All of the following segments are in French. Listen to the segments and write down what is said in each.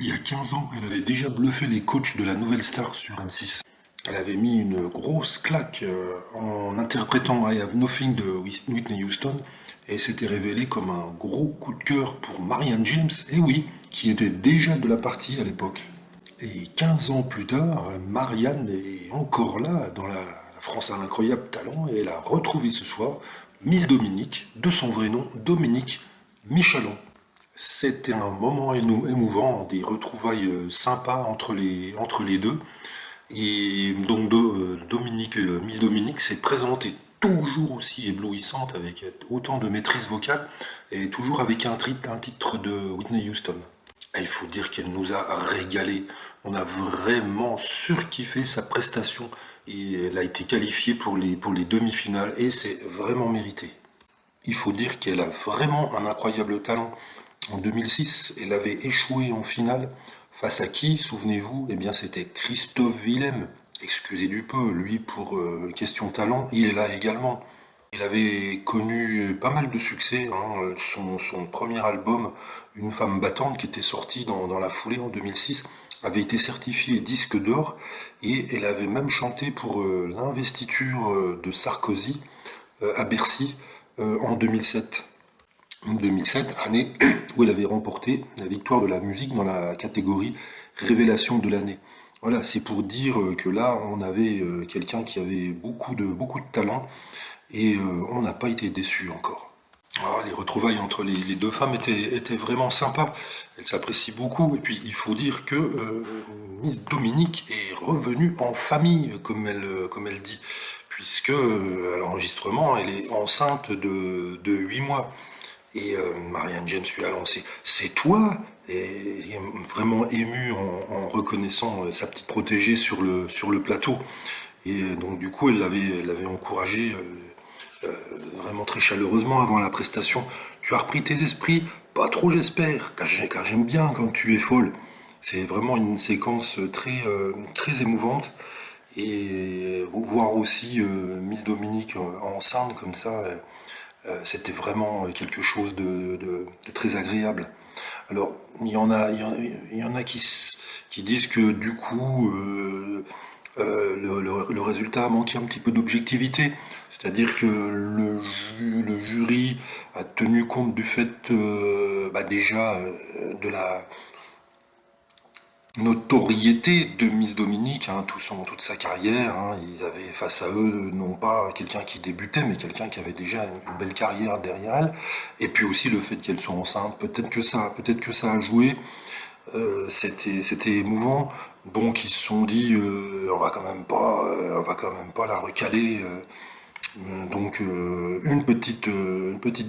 Il y a 15 ans, elle avait déjà bluffé les coachs de la Nouvelle Star sur M6. Elle avait mis une grosse claque en interprétant I Have Nothing de Whitney Houston et s'était révélée comme un gros coup de cœur pour Marianne James, et oui, qui était déjà de la partie à l'époque. Et 15 ans plus tard, Marianne est encore là dans la France a un incroyable talent et elle a retrouvé ce soir Miss Dominique, de son vrai nom, Dominique Michalon. C'était un moment émouvant, des retrouvailles sympas entre les deux. Et donc Dominique, Miss Dominique s'est présentée toujours aussi éblouissante avec autant de maîtrise vocale et toujours avec un titre de Whitney Houston. Et il faut dire qu'elle nous a régalé. On a vraiment surkiffé sa prestation et elle a été qualifiée pour les demi-finales et c'est vraiment mérité. Il faut dire qu'elle a vraiment un incroyable talent. En 2006, elle avait échoué en finale. Face à qui, souvenez-vous? Eh bien, c'était Christophe Willem. Excusez du peu, lui, pour question talent, il est là également. Il avait connu pas mal de succès, hein. Son premier album, Une femme battante, qui était sorti dans la foulée en 2006, avait été certifié disque d'or et elle avait même chanté pour l'investiture de Sarkozy à Bercy en 2007. 2007, année où elle avait remporté la victoire de la musique dans la catégorie Révélation de l'année. Voilà, c'est pour dire que là, on avait quelqu'un qui avait beaucoup de talent et on n'a pas été déçus encore. Ah, les retrouvailles entre les deux femmes étaient vraiment sympas. Elles s'apprécient beaucoup. Et puis, il faut dire que Miss Dominique est revenue en famille, comme elle dit, puisque à l'enregistrement, elle est enceinte de 8 mois. Et Marianne James lui a lancé «C'est toi?» et il est vraiment ému en reconnaissant sa petite protégée sur le plateau. Et donc du coup, elle l'avait encouragé vraiment très chaleureusement avant la prestation. «Tu as repris tes esprits? Pas trop j'espère, car j'aime bien quand tu es folle.» C'est vraiment une séquence très émouvante. Et voir aussi Miss Dominique enceinte comme ça, c'était vraiment quelque chose de très agréable. Alors, il y en a qui disent que du coup, le résultat a manqué un petit peu d'objectivité. C'est-à-dire que le jury a tenu compte du fait, déjà, de la notoriété de Miss Dominique, hein, toute sa carrière, hein. Ils avaient face à eux non pas quelqu'un qui débutait, mais quelqu'un qui avait déjà une belle carrière derrière elle. Et puis aussi le fait qu'elle soit enceinte, peut-être que ça a joué. C'était émouvant. Donc ils se sont dit, on va quand même pas la recaler. Donc une petite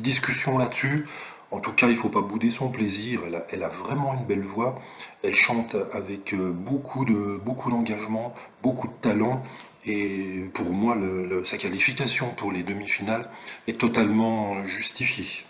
discussion là-dessus. En tout cas, il ne faut pas bouder son plaisir. Elle a vraiment une belle voix. Elle chante avec beaucoup d'engagement, beaucoup de talent. Et pour moi, sa qualification pour les demi-finales est totalement justifiée.